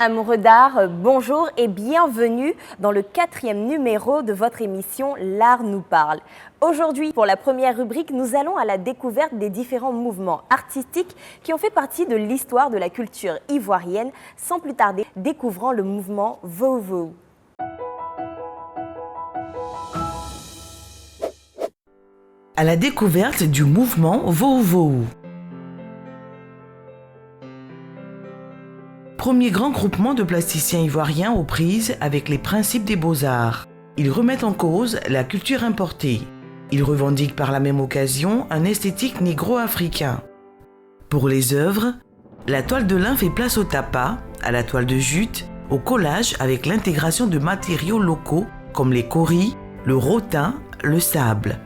Amoureux d'art, bonjour et bienvenue dans le 4e numéro de votre émission L'Art nous parle. Aujourd'hui, pour la première rubrique, nous allons à la découverte des différents mouvements artistiques qui ont fait partie de l'histoire de la culture ivoirienne. Sans plus tarder, découvrons le mouvement Vovou. À la découverte du mouvement Vovou. Premier grand groupement de plasticiens ivoiriens aux prises avec les principes des beaux-arts. Ils remettent en cause la culture importée. Ils revendiquent par la même occasion un esthétique négro-africain. Pour les œuvres, la toile de lin fait place au tapa, à la toile de jute, au collage avec l'intégration de matériaux locaux comme les cauris, le rotin, le sable.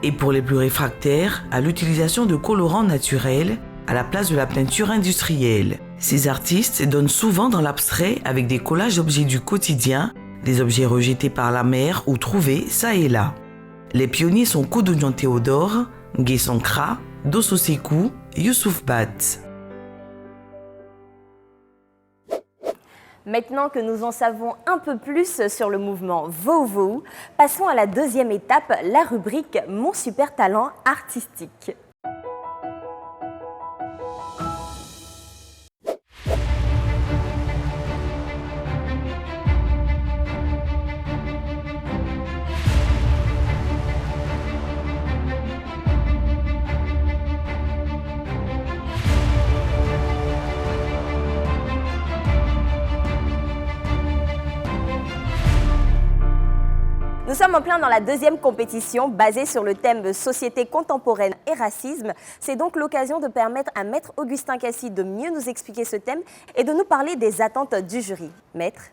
Et pour les plus réfractaires, à l'utilisation de colorants naturels à la place de la peinture industrielle. Ces artistes donnent souvent dans l'abstrait avec des collages d'objets du quotidien, des objets rejetés par la mer ou trouvés ça et là. Les pionniers sont Koudoudian Théodore, Ngué Sankra, Dosso Sékou, Youssouf Bat. Maintenant que nous en savons un peu plus sur le mouvement Vovou, passons à la deuxième étape, la rubrique Mon super talent artistique. Nous sommes en plein dans la deuxième compétition basée sur le thème Société contemporaine et racisme. C'est donc l'occasion de permettre à Maître Augustin Cassi de mieux nous expliquer ce thème et de nous parler des attentes du jury. Maître.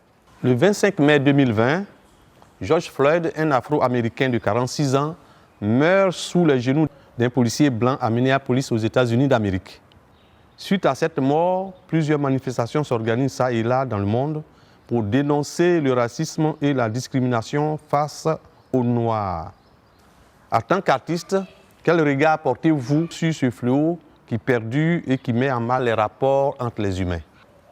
Le 25 mai 2020, George Floyd, un Afro-Américain de 46 ans, meurt sous les genoux d'un policier blanc à Minneapolis aux États-Unis d'Amérique. Suite à cette mort, plusieurs manifestations s'organisent ça et là dans le monde pour dénoncer le racisme et la discrimination face aux Noirs. En tant qu'artiste, quel regard portez-vous sur ce fléau qui perdure et qui met en mal les rapports entre les humains?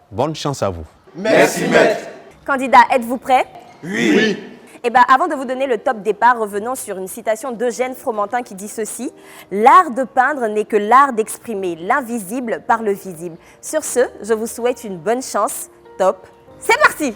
Bonne chance à vous. Merci, maître. Candidat, êtes-vous prêt? Oui. Eh bien, avant de vous donner le top départ, revenons sur une citation d'Eugène Fromentin qui dit ceci: « L'art de peindre n'est que l'art d'exprimer l'invisible par le visible. » Sur ce, je vous souhaite une bonne chance. Top. C'est parti!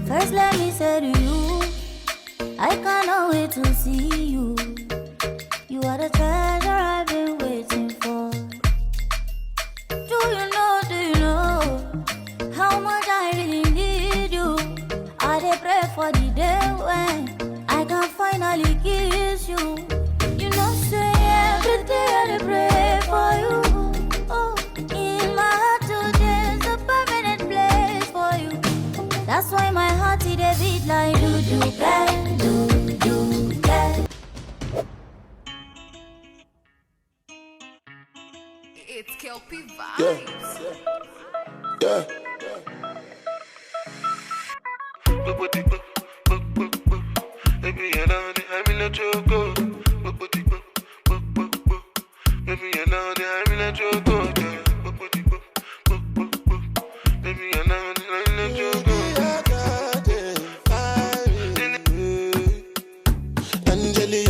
First, let me say to you, I cannot wait to see you. You are the treasure I've been waiting for. Do you know how much I really need you? I dey pray for the day when I can finally kiss you. You know, say every day I dey pray for you. Oh, in my heart today's a permanent place for you. That's why my heart it dey beat like do-do-bang, do-do-bang. It's Kelpie Vibes. Yeah.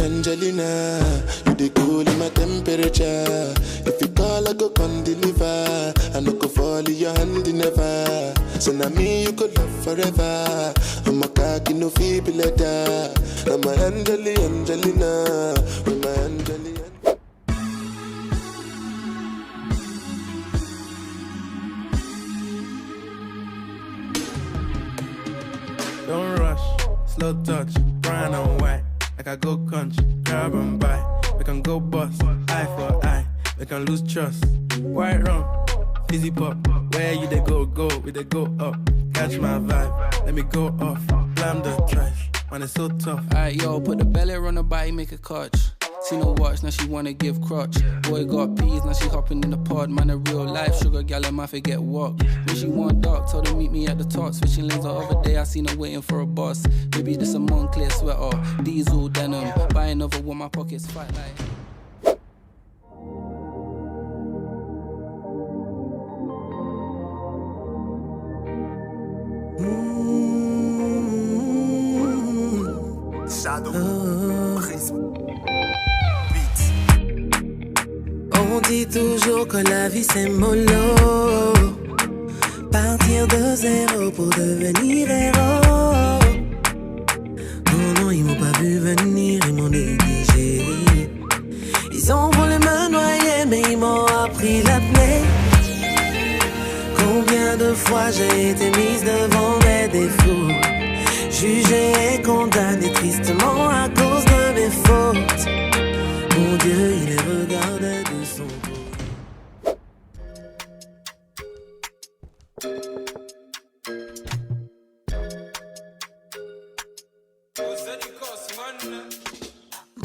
Angelina, you the cool in my temperature. If you call, I go come deliver. I no go fall in your hand never. So now me you could love forever. I'm a cocky no feeble letter. I'm a Angelina, with my Angelina. Don't rush, slow touch, brown and white. Like I go country, grab and buy. We can go bust, eye for eye. We can lose trust. White rum, fizzy pop. Where you they go, we they go up. Catch my vibe, let me go off. Blam the trash, man it's so tough. Alright, yo, put the belly on the body, make a catch. Seen her watch, now she wanna give crotch. Boy got peas, now she hopping in the pod. Man, a real life sugar gal, I might forget walk. When she want dark, told her meet me at the top. Switching lanes the other day, I seen her waiting for a bus. Baby, this a Moncler sweater, diesel denim. Buy another one, my pockets fat like. On dit toujours que la vie c'est mollo. Partir de zéro pour devenir héros. Non, non, ils m'ont pas vu venir, ils m'ont négligé. Ils ont voulu me noyer, mais ils m'ont appris l'apnée. Combien de fois j'ai été mise devant mes défauts, jugée et condamnée tristement à cause de mes fautes. Mon Dieu, il les regardait de son dos.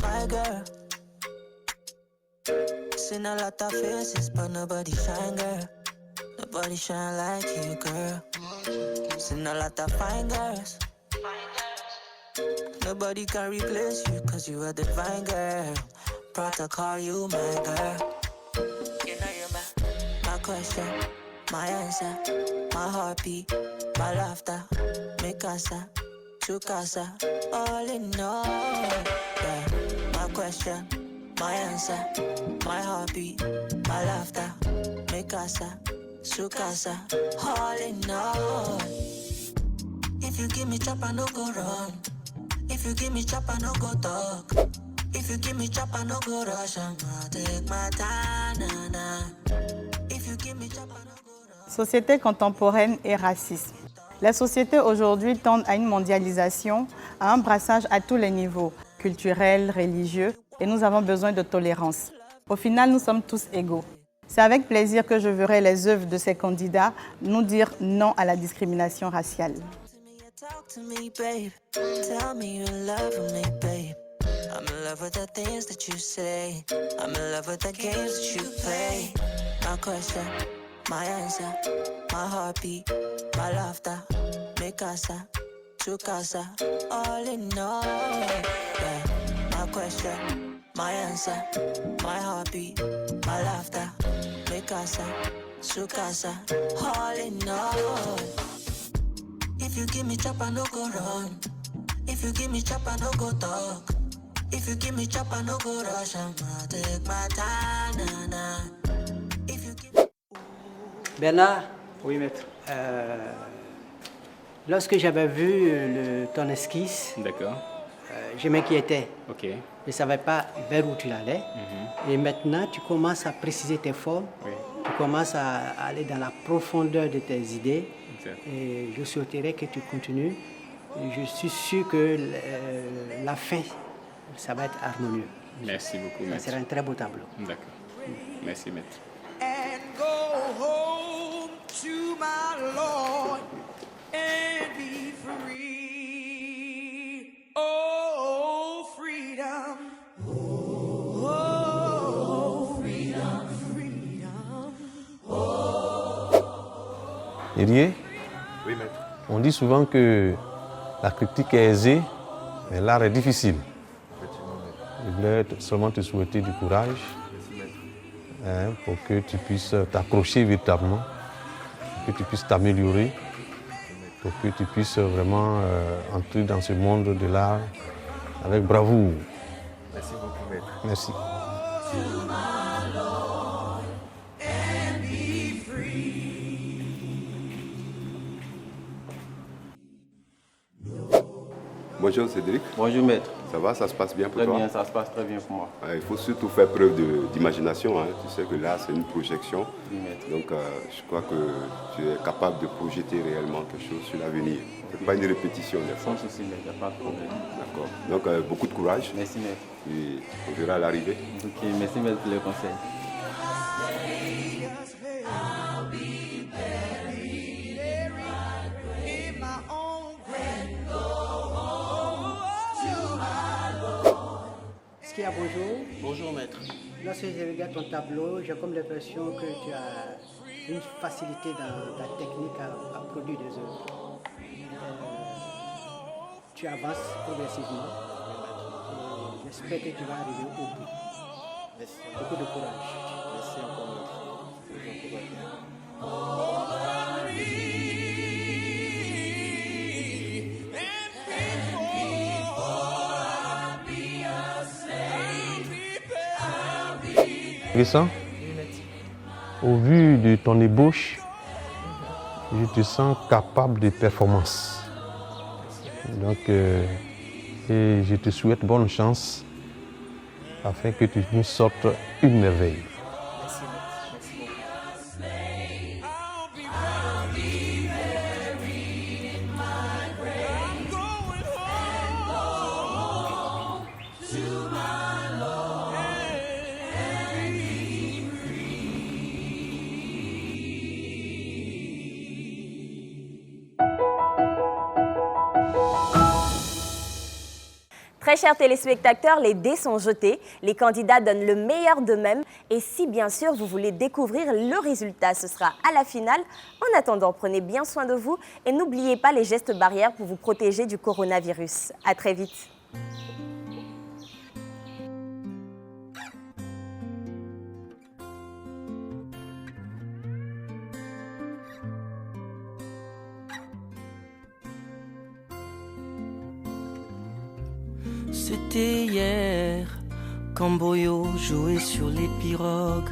My girl, seen a lot of faces, but nobody shine, girl. Nobody shine like you, girl. Seen a lot of fine girls. Nobody can replace you, cause you are the divine girl. Proud to call you my girl. You know you're my question, my answer, my heartbeat, my laughter, mi casa, tu casa, all in all. Yeah. My question, my answer, my heartbeat, my laughter, mi casa, su casa, all in all. If you give me chop, I no go run. If you give me chop, I no go talk. If you give me chop, I no go rush. I'm gonna take my time, nah, nah. If you give me chop, I no go rush. Société contemporaine et racisme. La société aujourd'hui tend à une mondialisation, à un brassage à tous les niveaux, culturels, religieux, et nous avons besoin de tolérance. Au final, nous sommes tous égaux. C'est avec plaisir que je verrai les œuvres de ces candidats nous dire non à la discrimination raciale. Talk to me, babe. Tell me you love me, babe. I'm in love with the things that you say. I'm in love with the games that you play. My question, my answer, my heartbeat, my laughter, mi casa, tu casa, all in all. Yeah. My question, my answer, my heartbeat, my laughter, mi casa, su casa, all in all. If you give me chop, I no go run. If you give me chop, I no go talk. If you give me chop, I no go rush. I'm gonna take my time, nah, nah. If you give me... Bernard, Oui, maître. Lorsque j'avais vu ton esquisse, D'accord. Je m'inquiétais. Ok. Je ne savais pas vers où tu allais. Et maintenant, tu commences à préciser tes formes. Oui. Tu commences à aller dans la profondeur de tes idées. Exact. Et je souhaiterais que tu continues. Et je suis sûr que la fin, ça va être harmonieux. Merci beaucoup, Ça maître. sera un très beau tableau. D'accord. Merci, maître. And go home to my Lord and be free. Oh, freedom. Oh, freedom, freedom. Érié, Oui, maître. on dit souvent que la critique est aisée, mais l'art est difficile. Je voulais seulement te souhaiter du courage pour que tu puisses t'accrocher véritablement, que tu puisses t'améliorer, pour que tu puisses vraiment entrer dans ce monde de l'art avec bravoure. Merci beaucoup, maître. Merci. Bonjour Cédric. Bonjour, maître. Ça va, ça se passe bien pour Très toi? bien, ça se passe très bien pour moi. Il faut surtout faire preuve d'imagination. Hein. Tu sais que là, c'est une projection. Oui, maître. Donc, je crois que tu es capable de projeter réellement quelque chose sur l'avenir. Ce n'est pas une répétition des fois. Sans souci, maître, il n'y a pas de problème. D'accord. Donc, beaucoup de courage. Merci, maître. Et on verra l'arrivée. Ok, merci, maître, pour le conseil. Askia, bonjour. Bonjour maître. Lorsque je regarde ton tableau, j'ai comme l'impression que tu as une facilité dans ta technique à produire des œuvres. Tu avances progressivement. J'espère que tu vas arriver au bout. Merci. Beaucoup de courage. Merci encore maître. Vincent, au vu de ton ébauche, je te sens capable de performance. Donc, et je te souhaite bonne chance afin que tu nous sortes une merveille. Très chers téléspectateurs, les dés sont jetés, les candidats donnent le meilleur d'eux-mêmes et si bien sûr vous voulez découvrir le résultat, ce sera à la finale. En attendant, prenez bien soin de vous et n'oubliez pas les gestes barrières pour vous protéger du coronavirus. À très vite. C'était hier quand Boyo jouait sur les pirogues.